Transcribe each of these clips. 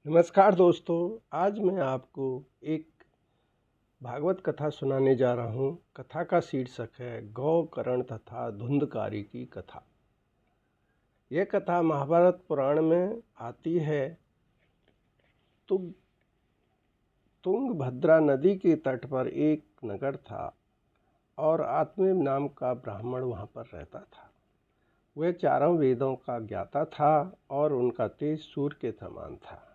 नमस्कार दोस्तों, आज मैं आपको एक भागवत कथा सुनाने जा रहा हूँ। कथा का शीर्षक है गौ करण तथा धुंधकारी की कथा। यह कथा महाभारत पुराण में आती है। तुंगभद्रा नदी के तट पर एक नगर था और आत्मेय नाम का ब्राह्मण वहाँ पर रहता था। वह चारों वेदों का ज्ञाता था और उनका तेज सूर्य के समान था।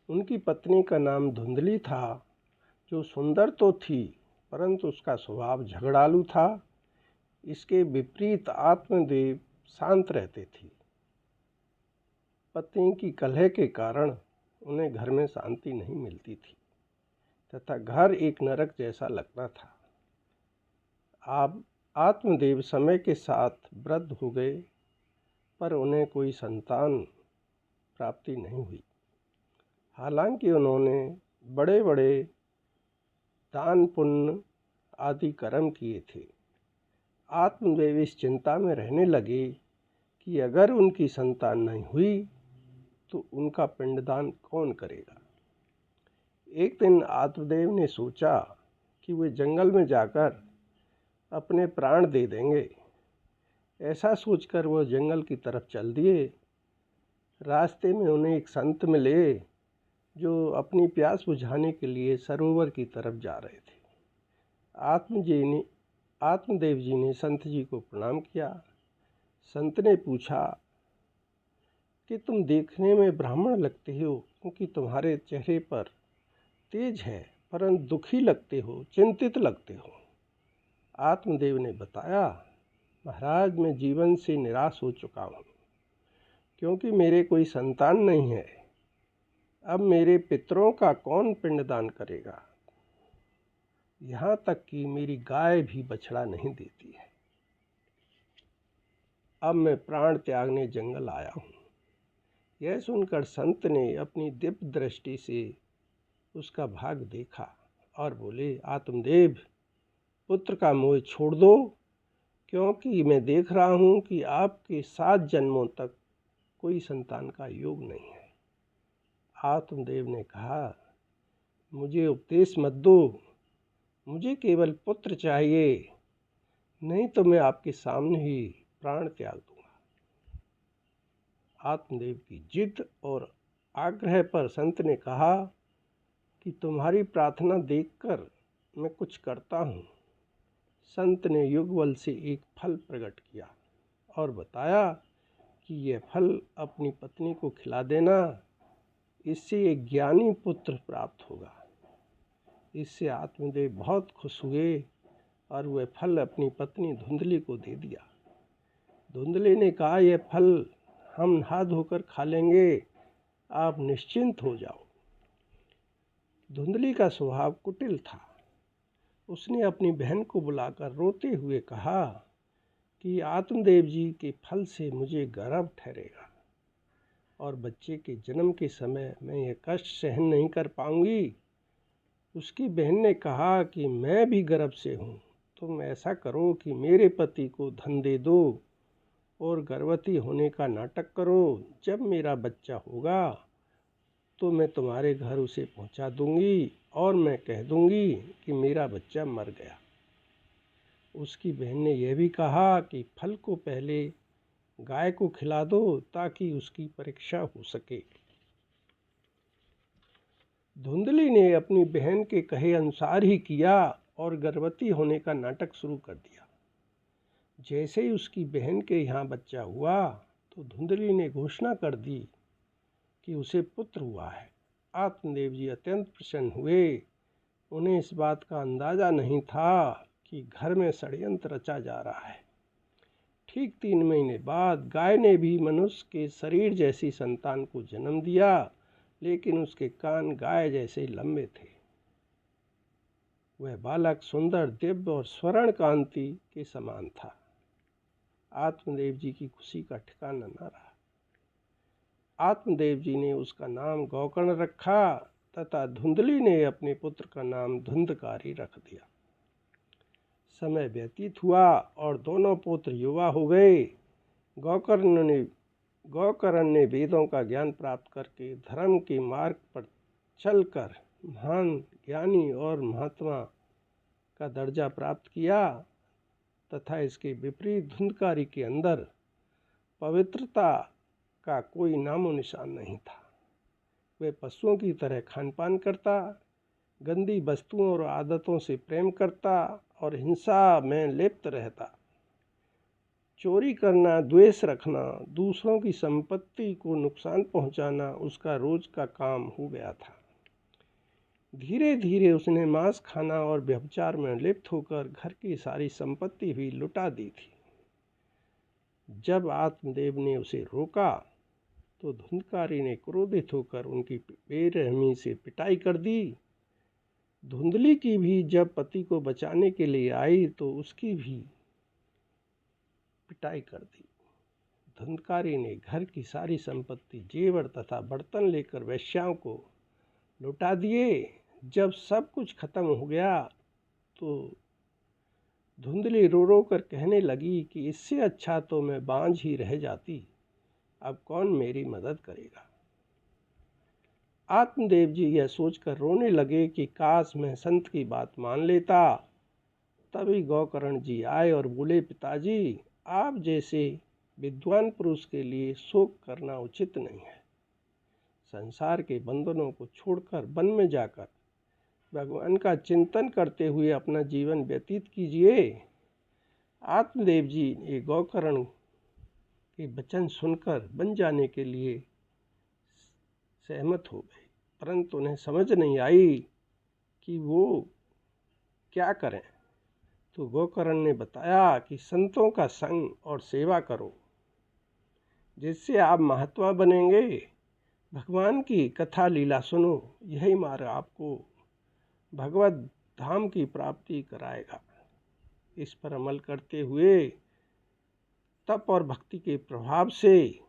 उनकी पत्नी का नाम धुंधली था, जो सुंदर तो थी परंतु उसका स्वभाव झगड़ालू था। इसके विपरीत आत्मदेव शांत रहते थे। पत्नी की कलह के कारण उन्हें घर में शांति नहीं मिलती थी तथा घर एक नरक जैसा लगता था। अब आत्मदेव समय के साथ वृद्ध हो गए, पर उन्हें कोई संतान प्राप्ति नहीं हुई। हालांकि उन्होंने बड़े बड़े दान पुण्य आदि कर्म किए थे। आत्मदेव इस चिंता में रहने लगे कि अगर उनकी संतान नहीं हुई तो उनका पिंडदान कौन करेगा। एक दिन आत्मदेव ने सोचा कि वे जंगल में जाकर अपने प्राण दे देंगे। ऐसा सोचकर वह जंगल की तरफ चल दिए। रास्ते में उन्हें एक संत मिले जो अपनी प्यास बुझाने के लिए सरोवर की तरफ जा रहे थे। आत्मदेव जी ने संत जी को प्रणाम किया। संत ने पूछा कि तुम देखने में ब्राह्मण लगते हो, क्योंकि तुम्हारे चेहरे पर तेज है, परंतु दुखी लगते हो, चिंतित लगते हो। आत्मदेव ने बताया, महाराज, मैं जीवन से निराश हो चुका हूँ, क्योंकि मेरे कोई संतान नहीं है। अब मेरे पितरों का कौन पिंडदान करेगा। यहाँ तक कि मेरी गाय भी बछड़ा नहीं देती है। अब मैं प्राण त्यागने जंगल आया हूँ। यह सुनकर संत ने अपनी दिव्य दृष्टि से उसका भाग देखा और बोले, आत्मदेव, पुत्र का मोह छोड़ दो, क्योंकि मैं देख रहा हूँ कि आपके 7 जन्मों तक कोई संतान का योग नहीं है। आत्मदेव ने कहा, मुझे उपदेश मत दो, मुझे केवल पुत्र चाहिए, नहीं तो मैं आपके सामने ही प्राण त्याग दूंगा। आत्मदेव की जिद और आग्रह पर संत ने कहा कि तुम्हारी प्रार्थना देखकर मैं कुछ करता हूँ। संत ने युगबल से एक फल प्रकट किया और बताया कि यह फल अपनी पत्नी को खिला देना, इससे एक ज्ञानी पुत्र प्राप्त होगा। इससे आत्मदेव बहुत खुश हुए और वह फल अपनी पत्नी धुंधली को दे दिया। धुंधली ने कहा, यह फल हम नहा धोकर खा लेंगे, आप निश्चिंत हो जाओ। धुंधली का स्वभाव कुटिल था। उसने अपनी बहन को बुलाकर रोते हुए कहा कि आत्मदेव जी के फल से मुझे गर्व ठहरेगा और बच्चे के जन्म के समय मैं यह कष्ट सहन नहीं कर पाऊंगी। उसकी बहन ने कहा कि मैं भी गर्भ से हूँ, तुम ऐसा करो कि मेरे पति को धन दे दो और गर्भवती होने का नाटक करो। जब मेरा बच्चा होगा तो मैं तुम्हारे घर उसे पहुँचा दूंगी और मैं कह दूंगी कि मेरा बच्चा मर गया। उसकी बहन ने यह भी कहा कि फल को पहले गाय को खिला दो ताकि उसकी परीक्षा हो सके। धुंधली ने अपनी बहन के कहे अनुसार ही किया और गर्भवती होने का नाटक शुरू कर दिया। जैसे ही उसकी बहन के यहाँ बच्चा हुआ तो धुंधली ने घोषणा कर दी कि उसे पुत्र हुआ है। आत्मदेव जी अत्यंत प्रसन्न हुए। उन्हें इस बात का अंदाज़ा नहीं था कि घर में षड्यंत्र रचा जा रहा है। ठीक 3 महीने बाद गाय ने भी मनुष्य के शरीर जैसी संतान को जन्म दिया, लेकिन उसके कान गाय जैसे लंबे थे। वह बालक सुंदर, दिव्य और स्वर्ण कांति के समान था। आत्मदेव जी की खुशी का ठिकाना न रहा। आत्मदेव जी ने उसका नाम गौकर्ण रखा तथा धुंधली ने अपने पुत्र का नाम धुंधकारी रख दिया। समय व्यतीत हुआ और दोनों पुत्र युवा हो गए। गौकर्ण ने गौकर्ण ने वेदों का ज्ञान प्राप्त करके धर्म के मार्ग पर चलकर महान ज्ञानी और महात्मा का दर्जा प्राप्त किया तथा इसके विपरीत धुंधकारी के अंदर पवित्रता का कोई नामो निशान नहीं था। वह पशुओं की तरह खानपान करता, गंदी वस्तुओं और आदतों से प्रेम करता और हिंसा में लिप्त रहता। चोरी करना, द्वेष रखना, दूसरों की संपत्ति को नुकसान पहुंचाना उसका रोज का काम हो गया था। धीरे धीरे उसने मांस खाना और व्यभिचार में लिप्त होकर घर की सारी संपत्ति भी लुटा दी थी। जब आत्मदेव ने उसे रोका तो धुंधकारी ने क्रोधित होकर उनकी बेरहमी से पिटाई कर दी। धुंधली की भी जब पति को बचाने के लिए आई तो उसकी भी पिटाई कर दी। धुंधकारी ने घर की सारी संपत्ति, जेवर तथा बर्तन लेकर वेश्याओं को लुटा दिए। जब सब कुछ खत्म हो गया तो धुंधली रो रो कर कहने लगी कि इससे अच्छा तो मैं बांझ ही रह जाती, अब कौन मेरी मदद करेगा। आत्मदेव जी यह सोचकर रोने लगे कि काश मैं संत की बात मान लेता। तभी गौकर्ण जी आए और बोले, पिताजी, आप जैसे विद्वान पुरुष के लिए शोक करना उचित नहीं है। संसार के बंधनों को छोड़कर वन में जाकर भगवान का चिंतन करते हुए अपना जीवन व्यतीत कीजिए। आत्मदेव जी ने गौकर्ण के वचन सुनकर वन जाने के लिए सहमत हो गए, परंतु उन्हें समझ नहीं आई कि वो क्या करें। तो गौकर्ण ने बताया कि संतों का संग और सेवा करो, जिससे आप महात्मा बनेंगे। भगवान की कथा लीला सुनो, यही मार्ग आपको भगवत धाम की प्राप्ति कराएगा। इस पर अमल करते हुए तप और भक्ति के प्रभाव से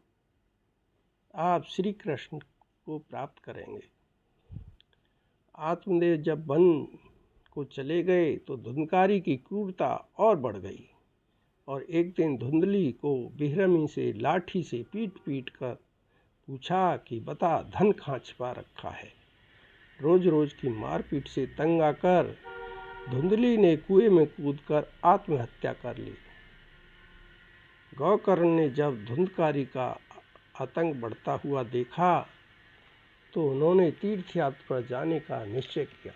आप श्री कृष्ण को प्राप्त करेंगे। आत्मदेव जब वन को चले गए तो धुंधकारी की क्रूरता और बढ़ गई और एक दिन धुंधली को बेरहमी से लाठी से पीट पीट कर पूछा कि बता, धन कहाँ छिपा रखा है। रोज रोज की मारपीट से तंग आकर धुंधली ने कुएं में कूदकर आत्महत्या कर ली। गौकर्ण ने जब धुंधकारी का आतंक बढ़ता हुआ देखा तो उन्होंने तीर्थ यात्रा पर जाने का निश्चय किया।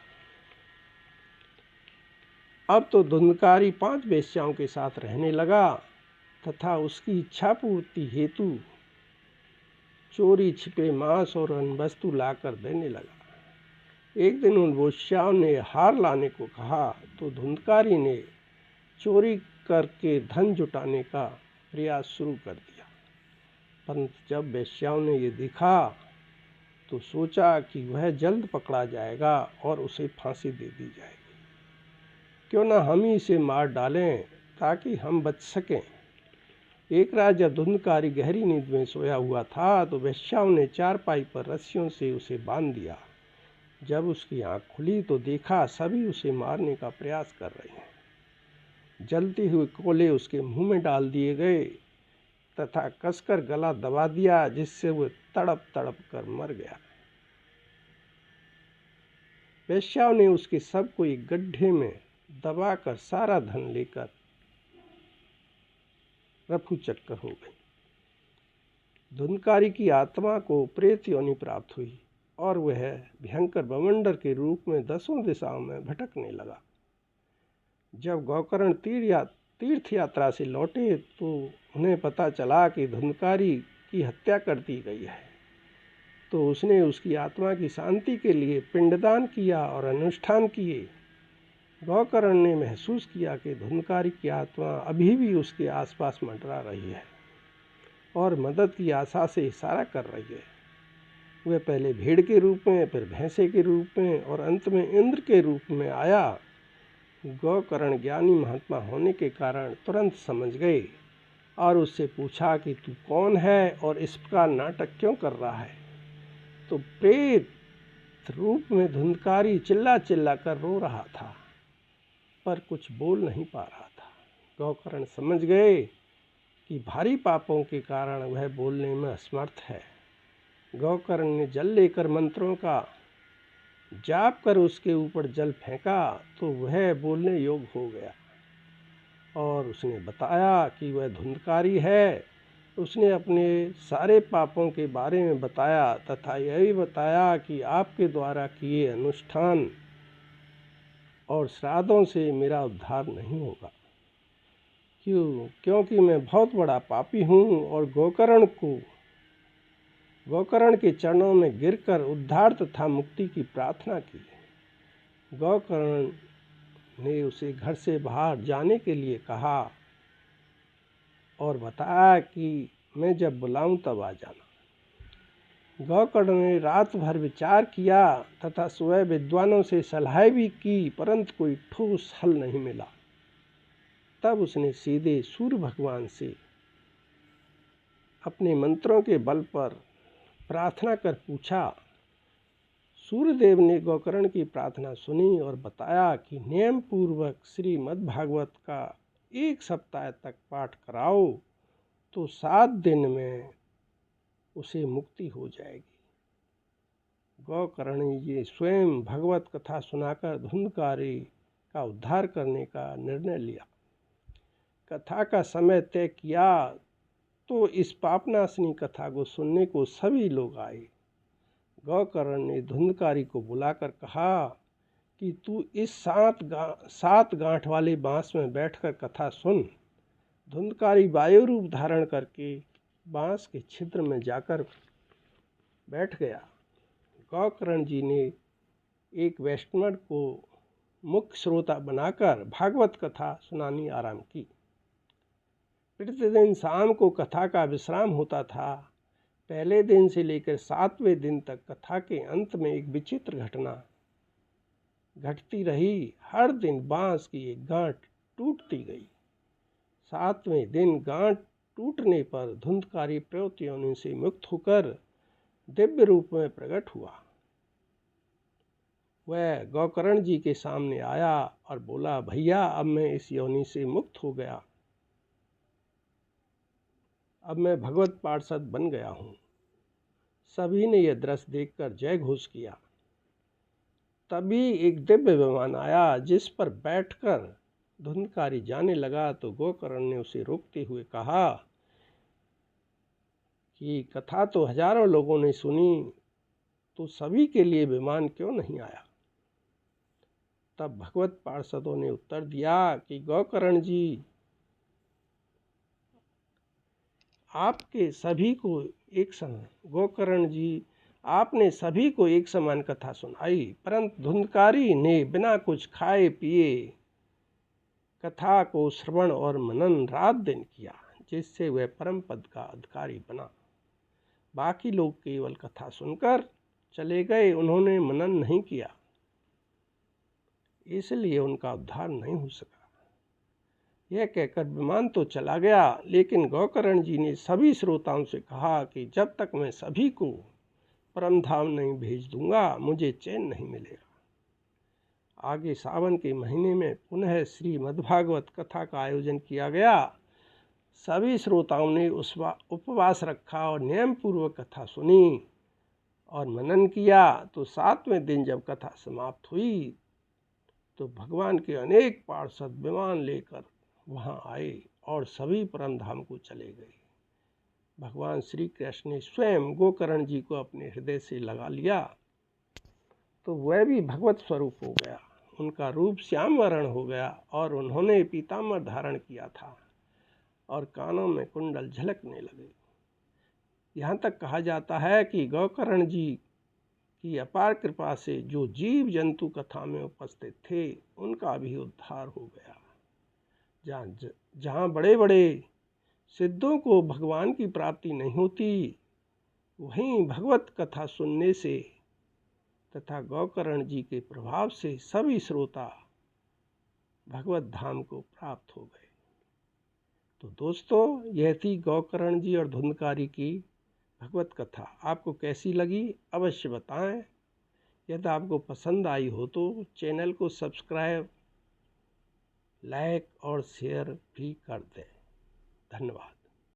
अब तो धुंधकारी 5 वेश्याओं के साथ रहने लगा तथा उसकी इच्छा पूर्ति हेतु चोरी छिपे मांस और अन्य वस्तु लाकर देने लगा। एक दिन उन वेश्याओं ने हार लाने को कहा तो धुंधकारी ने चोरी करके धन जुटाने का प्रयास शुरू कर दिया। परंतु जब वेश्याओं ने ये देखा तो सोचा कि वह जल्द पकड़ा जाएगा और उसे फांसी दे दी जाएगी। क्यों ना हम ही इसे मार डालें ताकि हम बच सकें। एक रात जब धुंधकारी गहरी नींद में सोया हुआ था तो वेश्याओं ने चारपाई पर रस्सियों से उसे बांध दिया। जब उसकी आंख खुली तो देखा सभी उसे मारने का प्रयास कर रहे हैं। जलते हुए कोयले उसके मुंह में डाल दिए गए तथा कसकर गला दबा दिया, जिससे वह तड़प तड़प कर मर गया। वेश्याओं ने उसके शव को एक गड्ढे में दबाकर सारा धन लेकर रफू चक्कर हो गई। धुंधकारी की आत्मा को प्रेत योनि प्राप्त हुई और वह भयंकर बवंडर के रूप में 10 दिशाओं में भटकने लगा। जब गौकर्ण तीर्थ यात्रा से लौटे तो उन्हें पता चला कि धुंधकारी की हत्या कर दी गई है। तो उसने उसकी आत्मा की शांति के लिए पिंडदान किया और अनुष्ठान किए। गौकर्ण ने महसूस किया कि धुंधकारी की आत्मा अभी भी उसके आसपास मंडरा रही है और मदद की आशा से इशारा कर रही है। वह पहले भेड़ के रूप में, फिर भैंसे के रूप में और अंत में इंद्र के रूप में आया। गौकर्ण ज्ञानी महात्मा होने के कारण तुरंत समझ गए और उससे पूछा कि तू कौन है और इस प्रकार नाटक क्यों कर रहा है। तो प्रेत रूप में धुंधकारी चिल्ला चिल्ला कर रो रहा था पर कुछ बोल नहीं पा रहा था। गौकर्ण समझ गए कि भारी पापों के कारण वह बोलने में असमर्थ है। गोकर्ण ने जल लेकर मंत्रों का जाप कर उसके ऊपर जल फेंका तो वह बोलने योग्य हो गया और उसने बताया कि वह धुंधकारी है। उसने अपने सारे पापों के बारे में बताया तथा यह भी बताया कि आपके द्वारा किए अनुष्ठान और श्राद्धों से मेरा उद्धार नहीं होगा। क्योंकि मैं बहुत बड़ा पापी हूँ और गोकर्ण के चरणों में गिरकर उद्धार तथा मुक्ति की प्रार्थना की। गोकर्ण ने उसे घर से बाहर जाने के लिए कहा और बताया कि मैं जब बुलाऊं तब आ जाना। गोकर्ण ने रात भर विचार किया तथा सुबह विद्वानों से सलाह भी की, परंतु कोई ठोस हल नहीं मिला। तब उसने सीधे सूर्य भगवान से अपने मंत्रों के बल पर प्रार्थना कर पूछा। सूर्यदेव ने गोकर्ण की प्रार्थना सुनी और बताया कि नियम पूर्वक श्रीमद्भागवत का 1 सप्ताह तक पाठ कराओ तो 7 दिन में उसे मुक्ति हो जाएगी। गोकर्ण जी स्वयं भगवत कथा सुनाकर धुंधकारी का उद्धार करने का निर्णय लिया। कथा का समय तय किया तो इस पापनाशनी कथा को सुनने को सभी लोग आए। गोकर्ण ने धुंधकारी को बुलाकर कहा कि तू इस 7 गांठ वाले बांस में बैठकर कथा सुन। धुंधकारी वायु रूप धारण करके बांस के छिद्र में जाकर बैठ गया। गोकर्ण जी ने एक वैष्णव को मुख्य श्रोता बनाकर भागवत कथा सुनानी आरंभ की। प्रतिदिन शाम को कथा का विश्राम होता था। पहले दिन से लेकर 7वें दिन तक कथा के अंत में एक विचित्र घटना घटती रही। हर दिन बांस की एक गांठ टूटती गई। 7वें दिन गांठ टूटने पर धुंधकारी प्रयुक्त योनि से मुक्त होकर दिव्य रूप में प्रकट हुआ। वह गोकर्ण जी के सामने आया और बोला, भैया अब मैं इस योनि से मुक्त हो गया, अब मैं भगवत पार्षद बन गया हूँ। सभी ने यह दृश्य देखकर जय घोष किया। तभी एक दिव्य विमान आया जिस पर बैठकर धुंधकारी जाने लगा तो गोकर्ण ने उसे रोकते हुए कहा कि कथा तो हजारों लोगों ने सुनी, तो सभी के लिए विमान क्यों नहीं आया। तब भगवत पार्षदों ने उत्तर दिया कि गोकर्ण जी, आपने सभी को एक समान कथा सुनाई, परंतु धुंधकारी ने बिना कुछ खाए पिए कथा को श्रवण और मनन रात दिन किया, जिससे वह परम पद का अधिकारी बना। बाकी लोग केवल कथा सुनकर चले गए, उन्होंने मनन नहीं किया, इसलिए उनका उद्धार नहीं हो सका। यह कहकर विमान तो चला गया, लेकिन गोकर्ण जी ने सभी श्रोताओं से कहा कि जब तक मैं सभी को परम धाम नहीं भेज दूंगा, मुझे चैन नहीं मिलेगा। आगे सावन के महीने में पुनः श्रीमद्भागवत कथा का आयोजन किया गया। सभी श्रोताओं ने उपवास रखा और नियम पूर्वक कथा सुनी और मनन किया। तो 7वें दिन जब कथा समाप्त हुई तो भगवान के अनेक पार्षद विमान लेकर वहाँ आए और सभी परम धाम को चले गए। भगवान श्री कृष्ण ने स्वयं गोकर्ण जी को अपने हृदय से लगा लिया तो वह भी भगवत स्वरूप हो गया। उनका रूप श्याम वर्ण हो गया और उन्होंने पीताम्बर धारण किया था और कानों में कुंडल झलकने लगे। यहाँ तक कहा जाता है कि गोकर्ण जी की अपार कृपा से जो जीव जंतु कथा में उपस्थित थे, उनका भी उद्धार हो गया। जहाँ बड़े बड़े सिद्धों को भगवान की प्राप्ति नहीं होती, वहीं भगवत कथा सुनने से तथा गोकर्ण जी के प्रभाव से सभी श्रोता भगवत धाम को प्राप्त हो गए। तो दोस्तों, यह थी गोकर्ण जी और धुंधकारी की भगवत कथा। आपको कैसी लगी अवश्य बताएं। यदि आपको पसंद आई हो तो चैनल को सब्सक्राइब, लाइक और शेयर भी कर दें। धन्यवाद।